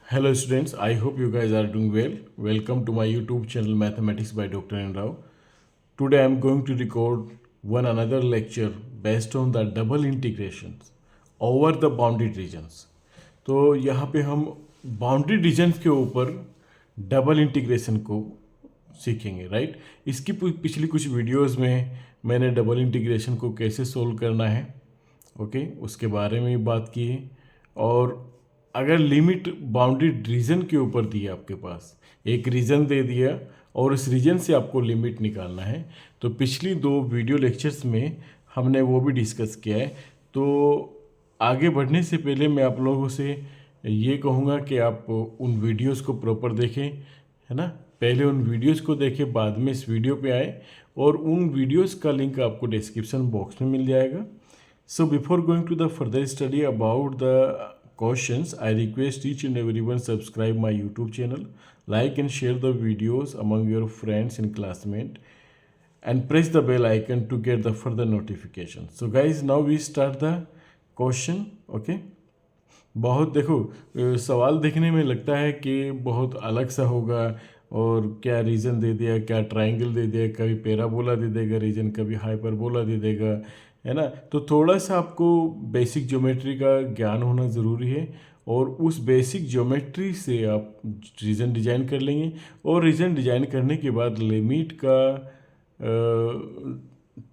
Hello students, I hope you guys are doing well. Welcome to my YouTube channel Mathematics by Dr. N. Rao. Today I am going to record one another lecture based on the double integrations over the bounded regions. तो यहाँ पे हम boundary regions के ऊपर double integration को सीखेंगे, right. इसकी पिछली कुछ वीडियोस में मैंने डबल इंटीग्रेशन को कैसे सोल्व करना है, ओके, उसके बारे में बात की है। और अगर लिमिट बाउंड्री रीजन के ऊपर दी है, आपके पास एक रीजन दे दिया और उस रीजन से आपको लिमिट निकालना है, तो पिछली दो वीडियो लेक्चर्स में हमने वो भी डिस्कस किया है। तो आगे बढ़ने से पहले मैं आप लोगों से ये कहूँगा कि आप उन वीडियोस को प्रॉपर देखें, है ना। पहले उन वीडियोस को देखें, बाद में इस वीडियो पे आए, और उन वीडियोस का लिंक आपको डिस्क्रिप्शन बॉक्स में मिल जाएगा। So before going to the further study about the questions, I request each and everyone subscribe my YouTube channel, like and share the videos among your friends and classmates, and press the bell icon to get the further notification. So guys, now we start the question, okay? बहुत देखो, सवाल देखने में लगता है कि बहुत अलग सा होगा, और क्या रीजन दे दिया, क्या ट्रायंगल दे दिया, कभी पैराबोला दे देगा रीजन, कभी हाइपरबोला दे देगा, है ना। तो थोड़ा सा आपको बेसिक ज्योमेट्री का ज्ञान होना ज़रूरी है, और उस बेसिक ज्योमेट्री से आप रीजन डिजाइन कर लेंगे। और रीजन डिजाइन करने के बाद लिमिट का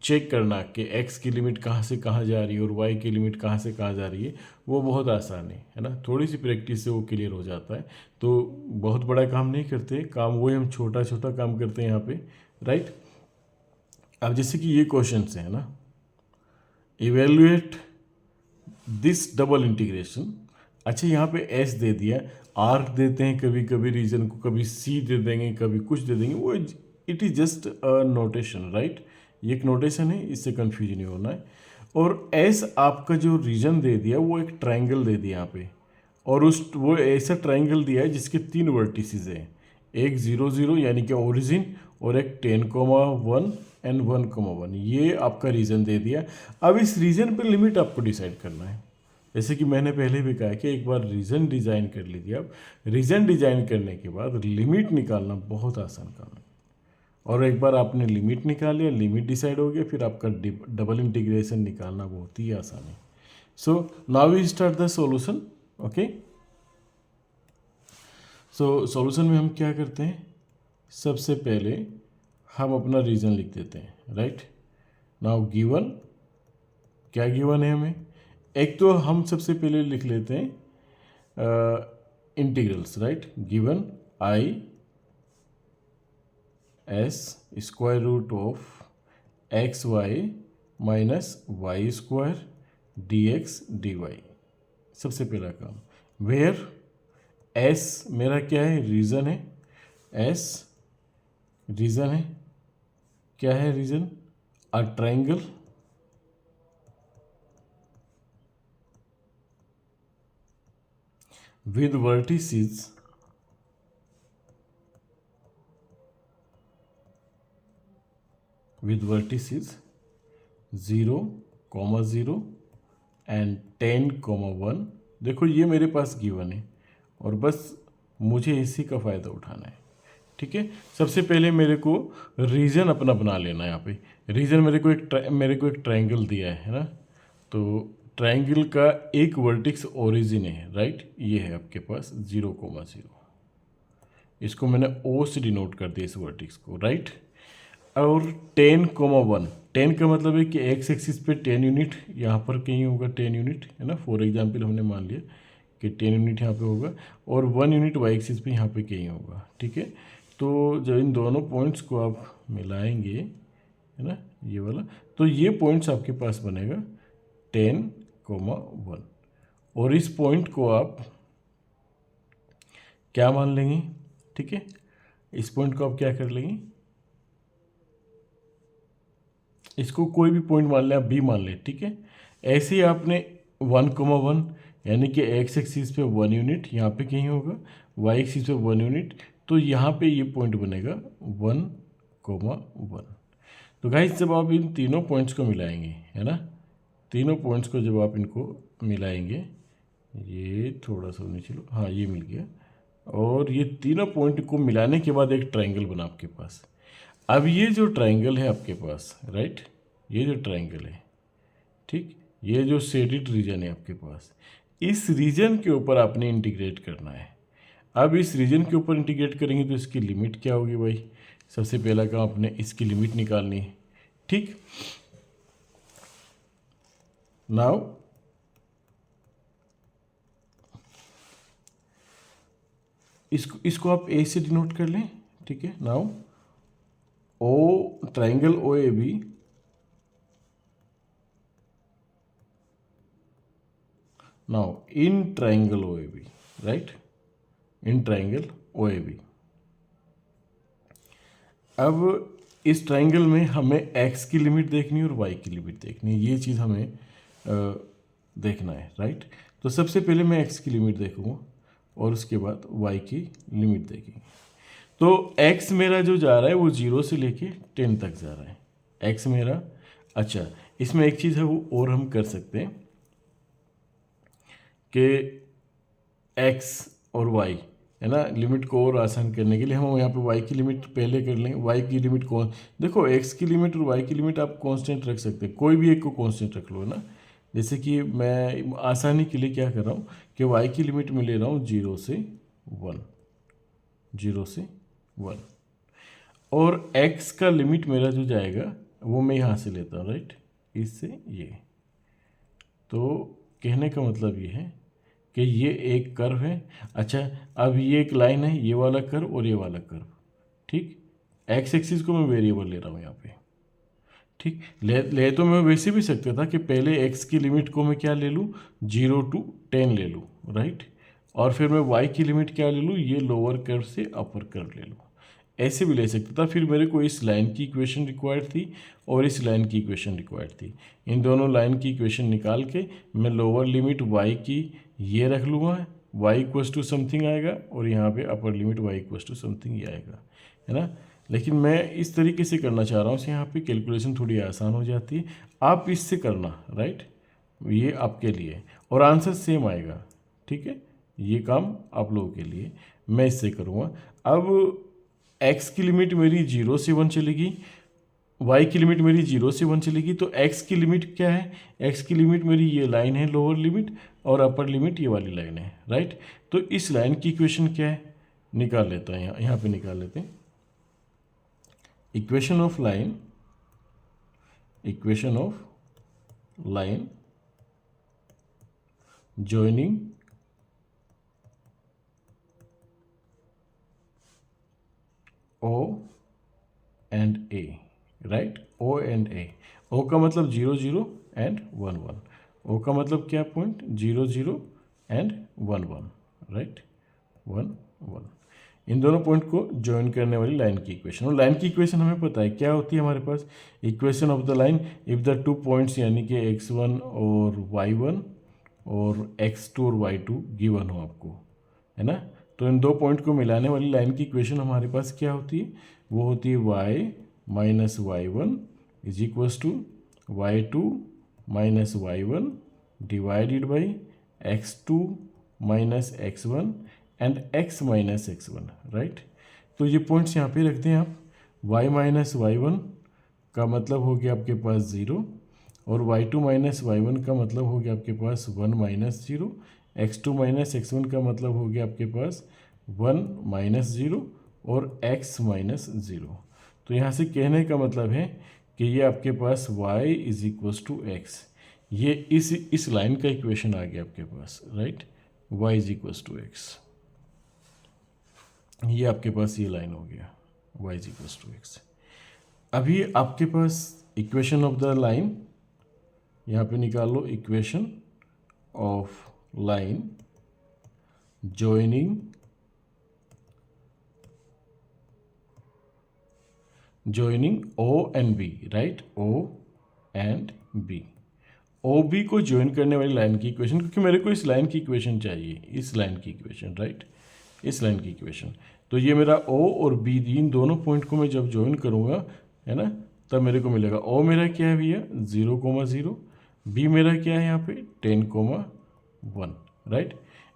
चेक करना कि x की लिमिट कहाँ से कहाँ जा रही है और y की लिमिट कहाँ से कहाँ जा रही है, वो बहुत आसान है ना। थोड़ी सी प्रैक्टिस से वो क्लियर हो जाता है। तो बहुत बड़ा काम नहीं करते, काम वो हम छोटा छोटा काम करते हैं यहाँ पे, राइट। अब जैसे कि ये क्वेश्चन है ना, इवेल्युएट दिस डबल इंटीग्रेशन। अच्छा, यहाँ पे s दे दिया, r देते हैं कभी कभी रीजन को, कभी c दे देंगे, कभी कुछ दे देंगे, वो it is just a notation, right. ये एक नोटेशन है, इससे कंफ्यूज नहीं होना है। और s आपका जो रीजन दे दिया वो एक ट्रायंगल दे दिया यहाँ पे, और वो ऐसा ट्रायंगल दिया है जिसके 3 वर्टिसेस हैं, एक 0 0 यानी कि ओरिजिन, और एक 10,1 एंड 1,1। ये आपका रीजन दे दिया। अब इस रीजन पर लिमिट आपको डिसाइड करना है। जैसे कि मैंने पहले भी कहा कि एक बार रीजन डिजाइन कर लीजिए। अब रीजन डिजाइन करने के बाद लिमिट निकालना बहुत आसान काम है, और एक बार आपने लिमिट निकाल लिया, लिमिट डिसाइड हो गया, फिर आपका डबल इंटीग्रेशन निकालना बहुत ही आसान है। So now we start the solution, okay. So solution में हम क्या करते हैं, सबसे पहले हम अपना रीजन लिख देते हैं, राइट। नाउ गिवन, क्या गिवन है हमें, एक तो हम सबसे पहले लिख लेते हैं integrals, right. Given I is square root of x y minus y square d x d y, सबसे पहला काम। वेयर एस मेरा क्या है, रीजन है, एस रीजन है, क्या है region, a triangle with vertices 0, 0 and 10,1। देखो ये मेरे पास गिवन है, और बस मुझे इसी का फ़ायदा उठाना है, ठीक है। सबसे पहले मेरे को रीजन अपना बना लेना है। यहाँ पे रीजन मेरे को एक ट्रायंगल दिया है ना, तो ट्रायंगल का एक वर्टिक्स ओरिजिन है, राइट। ये है आपके पास 0,0, इसको मैंने O से डिनोट कर दिया इस वर्टिक्स को, राइट। और 10,1, 10 का मतलब है कि एक्स एक्सिस पे 10 यूनिट यहाँ पर कहीं होगा, 10 यूनिट, है ना। फॉर एग्जांपल हमने मान लिया कि 10 यूनिट यहाँ पे होगा, और 1 यूनिट वाई एक्सिस पे यहाँ पे कहीं होगा, ठीक है। तो जब इन दोनों पॉइंट्स को आप मिलाएंगे, है ना, ये वाला, तो ये पॉइंट्स आपके पास बनेगा 10,1, और इस पॉइंट को आप क्या मान लेंगे, ठीक है। इस पॉइंट को आप क्या कर लेंगे, इसको कोई भी पॉइंट मान लें, आप बी मान लें, ठीक है। ऐसे ही आपने 1,1 यानी कि एक्स एक्सिस पे 1 यूनिट यहाँ पे कहीं होगा, वाई एक्सिस पे 1 यूनिट, तो यहाँ पे ये पॉइंट बनेगा 1,1। तो गाइस जब आप इन तीनों पॉइंट्स को मिलाएंगे, है ना, तीनों पॉइंट्स को जब आप इनको मिलाएंगे, ये थोड़ा सा नीचे लो, हाँ ये मिल गया। और ये तीनों पॉइंट को मिलाने के बाद एक ट्रायंगल बना आपके पास। अब ये जो ट्रायंगल है आपके पास, राइट, ये जो ट्रायंगल है, ठीक, ये जो शेडेड रीजन है आपके पास, इस रीजन के ऊपर आपने इंटीग्रेट करना है। अब इस रीजन के ऊपर इंटीग्रेट करेंगे तो इसकी लिमिट क्या होगी भाई? सबसे पहला काम आपने इसकी लिमिट निकालनी है, ठीक। नाउ इसको आप ए से डिनोट कर लें, ठीक है। Now O triangle O A B, now in triangle O A B, right, in triangle O A B. अब इस ट्रायंगल में हमें x की लिमिट देखनी है और y की लिमिट देखनी है, ये चीज़ हमें देखना है, राइट। तो सबसे पहले मैं x की लिमिट देखूँगा और उसके बाद y की लिमिट देखेंगे। तो x मेरा जो जा रहा है वो 0 से लेके 10 तक जा रहा है, x मेरा। अच्छा, इसमें एक चीज़ है वो और हम कर सकते हैं कि x और y है ना, लिमिट को और आसान करने के लिए हम यहाँ पे y की लिमिट पहले कर लें। y की लिमिट कौन, देखो x की लिमिट और y की लिमिट आप कांस्टेंट रख सकते हैं, कोई भी एक को कांस्टेंट रख लो ना। जैसे कि मैं आसानी के लिए क्या कर रहा हूँ कि y की लिमिट में ले रहा हूँ 0 से 1, 0 से 1, और x का लिमिट मेरा जो जाएगा वो मैं यहाँ से लेता हूँ, राइट, इससे ये। तो कहने का मतलब ये है कि ये एक कर्व है। अच्छा, अब ये एक लाइन है, ये वाला कर्व और ये वाला कर्व, ठीक। एक्स एक्सिस को मैं वेरिएबल ले रहा हूँ यहाँ पे, ठीक। ले तो मैं वैसे भी सकता था कि पहले एक्स की लिमिट को मैं क्या ले लूँ, 0 to 10 ले लूँ, राइट, और फिर मैं वाई की लिमिट क्या ले लूँ, ये लोअर कर्व से अपर कर्व ले लूँ। ऐसे भी ले सकता था। फिर मेरे को इस लाइन की इक्वेशन रिक्वायर्ड थी और इस लाइन की इक्वेशन रिक्वायर्ड थी। इन दोनों लाइन की इक्वेशन निकाल के मैं लोअर लिमिट y की ये रख लूँगा, y इक्वस टू समथिंग आएगा, और यहाँ पे upper limit y equals to something ये आएगा, है ना। लेकिन मैं इस तरीके से करना चाह रहा हूँ, यहाँ पे कैलकुलेशन थोड़ी आसान हो जाती है। आप इससे करना, राइट, ये आपके लिए, और आंसर सेम आएगा, ठीक है। ये काम आप लोगों के लिए, मैं इससे करूँगा। अब x की लिमिट मेरी 0 से 1 चलेगी, y की लिमिट मेरी 0 से 1 चलेगी, तो x की लिमिट क्या है, x की लिमिट मेरी ये लाइन है लोअर लिमिट, और अपर लिमिट ये वाली लाइन है, राइट। तो इस लाइन की इक्वेशन क्या है, निकाल लेता है, यहाँ पे निकाल लेते हैं। Equation of line, equation of line joining O and A, right, O and A। O का मतलब 0 0 एंड 1 1, O का मतलब क्या पॉइंट, 0 0 एंड 1 1, राइट, 1 1। इन दोनों पॉइंट को ज्वाइन करने वाली लाइन की इक्वेशन, और लाइन की इक्वेशन हमें पता है क्या होती है हमारे पास, equation of the line if the two points यानी कि x1 और y1 और x2 और y2 गिवन हो आपको, है ना। तो इन दो पॉइंट को मिलाने वाली लाइन की इक्वेशन हमारे पास क्या होती है, वो होती है y minus y1 is equals to y2 minus y1 divided by x2 minus x1 and x minus x1, right. तो ये पॉइंट्स यहाँ पे रखते हैं आप। y माइनस y1 का मतलब हो गया आपके पास 0, और y2 माइनस y1 का मतलब हो गया आपके पास 1 माइनस 0, x2 माइनस x1 का मतलब हो गया आपके पास 1 माइनस 0, और x माइनस 0। तो यहाँ से कहने का मतलब है कि ये आपके पास y is equals to X, ये इस लाइन का इक्वेशन आ गया आपके पास, right, y is equals to X. ये आपके पास ये लाइन हो गया y is equals to X. अभी आपके पास इक्वेशन ऑफ द लाइन यहाँ पे निकाल लो, equation of line joining O and B, right, O and B, OB को ज्वाइन करने वाली लाइन की इक्वेशन, क्योंकि मेरे को इस लाइन की इक्वेशन चाहिए, इस लाइन की इक्वेशन, राइट, इस लाइन की इक्वेशन। तो ये मेरा O और B, इन दोनों पॉइंट को मैं जब ज्वाइन करूँगा, है ना, तब मेरे को मिलेगा O मेरा क्या है भैया 0, 0, B मेरा क्या है यहाँ पे 10, 1, राइट।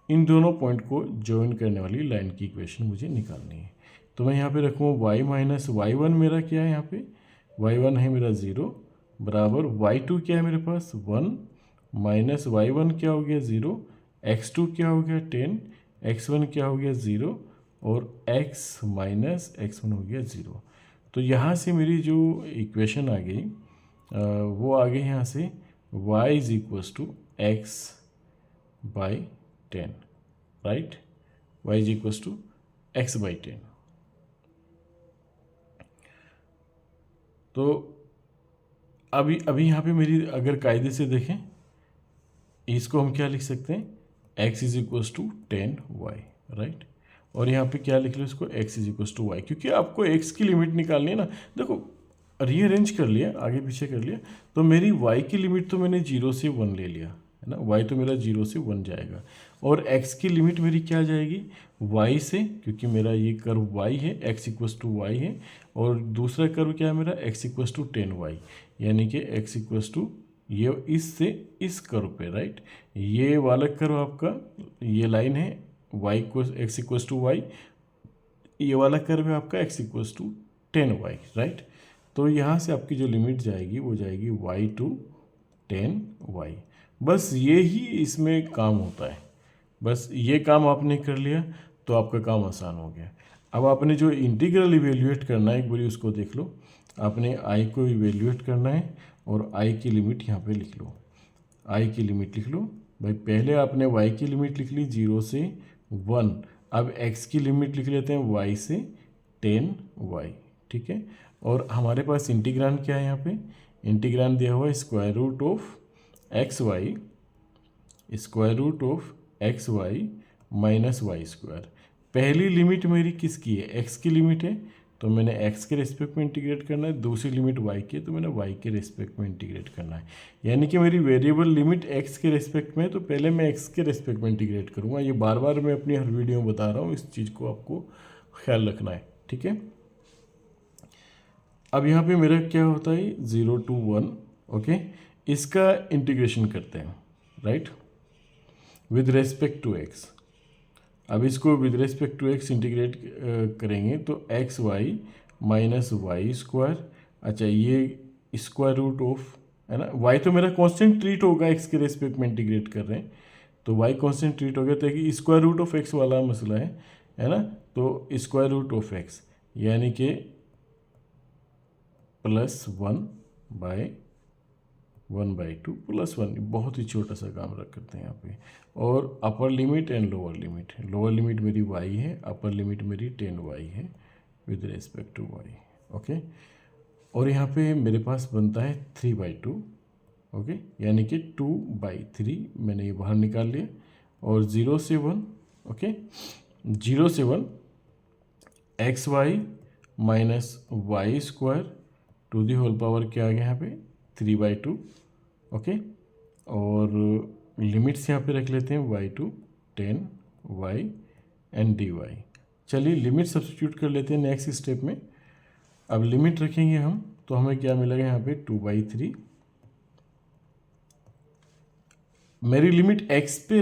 इन दोनों पॉइंट को ज्वाइन करने वाली लाइन की इक्वेशन मुझे निकालनी है। तो मैं यहाँ पे रखूँगा वाई माइनस वाई वन मेरा क्या है, यहाँ पे वाई वन है मेरा 0 बराबर वाई टू क्या है मेरे पास 1 माइनस वाई वन क्या हो गया 0, एक्स टू क्या हो गया 10, एक्स वन क्या हो गया 0 और एक्स माइनस एक्स वन हो गया 0। तो यहाँ से मेरी जो इक्वेशन आ गई वो आ गई यहाँ से y is equals to x by 10, right. y is equals to x by 10। तो अभी यहाँ पे मेरी अगर कायदे से देखें इसको हम क्या लिख सकते हैं, x is equals to 10y, right. और यहाँ पे क्या लिख लो इसको, x is equals to y, क्योंकि आपको x की लिमिट निकालनी है ना। देखो रीअरेंज कर लिया, आगे पीछे कर लिया, तो मेरी y की लिमिट तो मैंने 0 से 1 ले लिया है ना, y तो मेरा 0 से 1 जाएगा। और x की लिमिट मेरी क्या जाएगी, y से, क्योंकि मेरा ये कर्व y है, x इक्वल्स टू y है। और दूसरा कर्व क्या है मेरा, x इक्वल्स टू 10y, यानी कि x इक्वल्स टू ये इससे इस कर्व पे, राइट। ये वाला कर्व आपका ये लाइन है y equals x equals to y, ये वाला कर्व है आपका x equals to 10y, right. तो यहाँ से आपकी जो लिमिट जाएगी वो जाएगी y टू 10y। बस ये ही इसमें काम होता है, बस ये काम आपने कर लिया तो आपका काम आसान हो गया। अब आपने जो इंटीग्रल इवेल्यूएट करना है एक बारी उसको देख लो। आपने i को इवेल्यूएट करना है और i की लिमिट यहाँ पे लिख लो, i की लिमिट लिख लो भाई। पहले आपने y की लिमिट लिख ली 0 से 1, अब x की लिमिट लिख लेते हैं y से 10y, ठीक है। और हमारे पास इंटीग्रांड क्या है, यहाँ पे इंटीग्रांड दिया हुआ है square root of x y, square root of x y minus y square. पहली लिमिट मेरी किसकी है, x की लिमिट है, तो मैंने x के रेस्पेक्ट में इंटीग्रेट करना है। दूसरी लिमिट y की है तो मैंने y के रेस्पेक्ट में इंटीग्रेट करना है। यानी कि मेरी वेरिएबल लिमिट x के रेस्पेक्ट में है, तो पहले मैं x के रेस्पेक्ट में इंटीग्रेट करूँगा। ये बार बार मैं अपनी हर वीडियो में बता रहा हूँ, इस चीज़ को आपको ख्याल रखना है, ठीक है। अब यहाँ पे मेरा क्या होता है 0 to 1, ओके। इसका इंटीग्रेशन करते हैं, right, with respect to x। अब इसको with respect to x integrate करेंगे तो x y minus y square, अच्छा ये स्क्वायर रूट ऑफ, है ना, y तो मेरा कांस्टेंट ट्रीट होगा, x के रेस्पेक्ट में इंटीग्रेट कर रहे हैं तो y कांस्टेंट ट्रीट हो गया। तो कि स्क्वायर रूट ऑफ x वाला मसला है ना। तो स्क्वायर रूट ऑफ x यानी कि +1/1/2 +1, बहुत ही छोटा सा काम रख करते हैं यहाँ पे। और upper limit and lower limit, lower limit मेरी y है, अपर लिमिट मेरी 10y है with respect to y, okay. और यहाँ पे मेरे पास बनता है 3/2, ओके, यानी कि 2/3 मैंने ये बाहर निकाल लिया। और 0 से 1, ओके, 0 से 1 x y minus y square to the whole power क्या आ गया यहाँ पे 3/2, ओके। और लिमिट्स यहाँ पे रख लेते हैं y to 10y and dy। चलिए लिमिट सब्स्टिट्यूट कर लेते हैं नेक्स्ट स्टेप में। अब लिमिट रखेंगे हम तो हमें क्या मिलेगा यहाँ पे 2/3। मेरी लिमिट x पे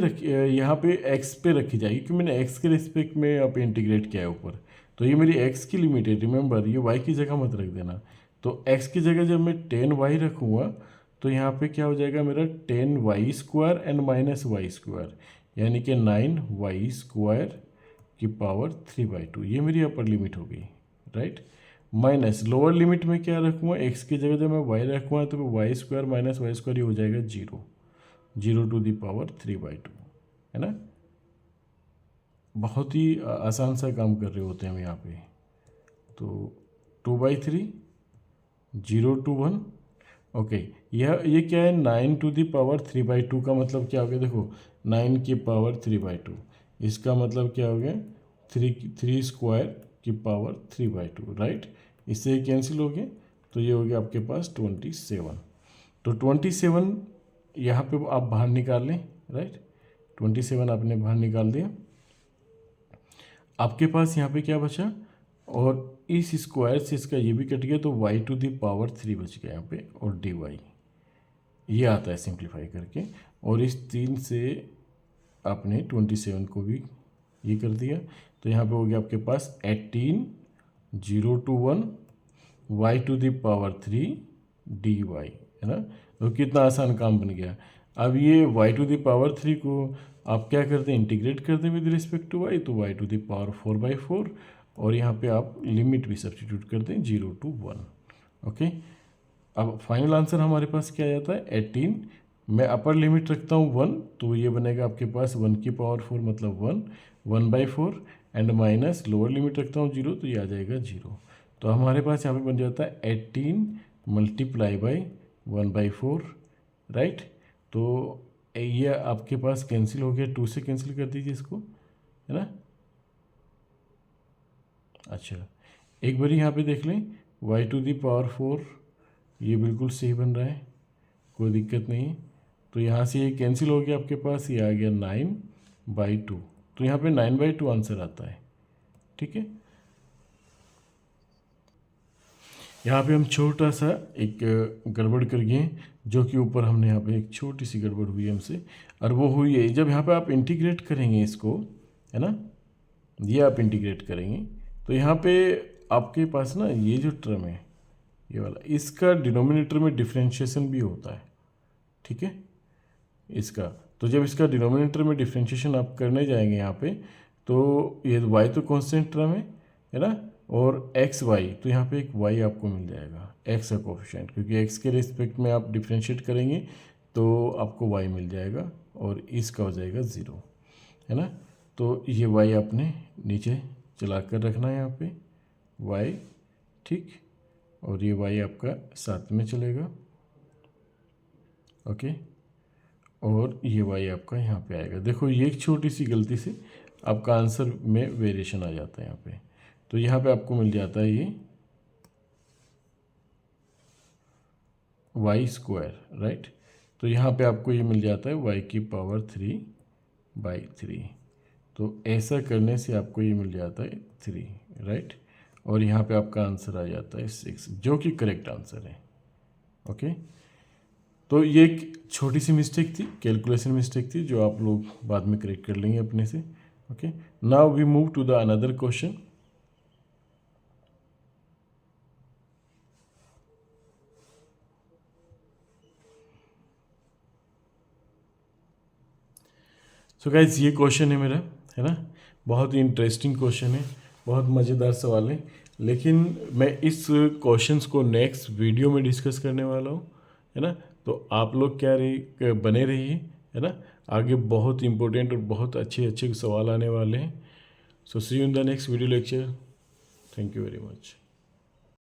यहाँ पे x पे रखी जाएगी क्योंकि मैंने x के रिस्पेक्ट में यहाँ पे इंटीग्रेट किया है ऊपर। तो ये मेरी x की लिमिट है, रिमेंबर ये y की जगह मत रख देना। तो x की जगह जब मैं 10y रखूँगा तो यहाँ पे क्या हो जाएगा मेरा 10y square and minus y square, यानी कि 9y स्क्वायर की पावर 3/2। ये मेरी अपर लिमिट हो गई, राइट। माइनस लोअर लिमिट में क्या रखूँगा, x की जगह जब मैं y रखूँगा तो y square minus y square ये हो जाएगा 0 टू दी पावर 3/2, है ना। बहुत ही आसान सा काम कर रहे होते हैं हम यहाँ पे। तो 2/3 0 to 1, ओके। ये क्या है 9 टू दी पावर 3/2 का मतलब क्या हो गया, देखो 9 की पावर 3/2, इसका मतलब क्या हो गया 3 स्क्वायर की पावर 3/2, राइट। इससे कैंसिल हो गया तो ये हो गया आपके पास 27। तो 27 यहाँ पे आप बाहर निकाल लें, राइट। 27 आपने बाहर निकाल दिया, आपके पास यहाँ पे क्या बचा, और इस स्क्वायर से इसका ये भी कट गया तो y टू दी पावर 3 बच गया यहाँ पे, और dy ये आता है सिंप्लीफाई करके। और इस 3 से आपने 27 को भी ये कर दिया, तो यहाँ पे हो गया आपके पास 18 0 to 1 y to the power 3 dy, है ना। तो कितना आसान काम बन गया। अब ये y to the power 3 को आप क्या करते हैं, इंटीग्रेट करते हैं विद रिस्पेक्ट टू y, तो y to the power 4/4, और यहाँ पे आप लिमिट भी सब्सटीट्यूट करते हैं 0 to 1। ओके, अब फाइनल आंसर हमारे पास क्या आ जाता है 18, मैं अपर लिमिट रखता हूँ 1, तो ये बनेगा आपके पास 1 की पावर 4 मतलब 1/4, एंड माइनस लोअर लिमिट रखता हूँ 0, तो ये आ जाएगा 0। तो हमारे पास यहाँ पे बन जाता है 18 मल्टीप्लाई बाई 1/4, राइट। तो ये आपके पास कैंसिल हो गया, 2 से कैंसिल कर दीजिए इसको, है ना। अच्छा, एक बार यहाँ पे देख लें, y to the power 4 ये बिल्कुल सही बन रहा है, कोई दिक्कत नहीं। तो यहाँ से ये कैंसिल हो गया, आपके पास ये आ गया 9/2, तो यहाँ पे 9/2 आंसर आता है, ठीक है। यहाँ पे हम छोटा सा एक गड़बड़ कर गए, जो कि ऊपर हमने यहाँ पे एक छोटी सी गड़बड़ हुई हमसे, और वो हुई है जब यहाँ पे आप इंटीग्रेट करेंगे इसको, है ना, ये आप इंटीग्रेट करेंगे, तो यहाँ पे आपके पास ना ये जो टर्म है ये वाला, इसका डिनोमिनेटर में डिफ्रेंशिएशन भी होता है, ठीक है, इसका। तो जब इसका डिनोमिनेटर में डिफ्रेंशिएशन आप करने जाएंगे यहाँ पे, तो ये y तो कांस्टेंट टर्म है ना, और एक्स वाई, तो यहाँ पे एक y आपको मिल जाएगा, x का कोफिशिएंट, क्योंकि x के रिस्पेक्ट में आप डिफ्रेंशिएट करेंगे तो आपको y मिल जाएगा, और इसका हो जाएगा 0, है ना। तो ये y आपने नीचे चला कर रखना है यहाँ पे y, ठीक, और ये y आपका साथ में चलेगा, ओके, और ये y आपका यहाँ पे आएगा। देखो ये एक छोटी सी गलती से आपका आंसर में वेरिएशन आ जाता है यहाँ पे, तो यहाँ पे आपको मिल जाता है ये y², राइट। तो यहाँ पे आपको ये मिल जाता है y की पावर 3/3, तो ऐसा करने से आपको ये मिल जाता है 3, राइट, और यहाँ पे आपका आंसर आ जाता है 6, जो कि करेक्ट आंसर है, ओके। तो ये एक छोटी सी मिस्टेक थी, कैलकुलेशन मिस्टेक थी, जो आप लोग बाद में करेक्ट कर लेंगे अपने से, okay. Now we move to the another question. So guys ये क्वेश्चन है मेरा, है ना, बहुत ही इंटरेस्टिंग क्वेश्चन है, बहुत मज़ेदार सवाल है, लेकिन मैं इस क्वेश्चंस को नेक्स्ट वीडियो में डिस्कस करने वाला हूँ, है ना। तो आप लोग क्या रही बने रहिए, है ना, आगे बहुत इंपॉर्टेंट और बहुत अच्छे अच्छे सवाल आने वाले हैं। So see you in the next video lecture. Thank you very much.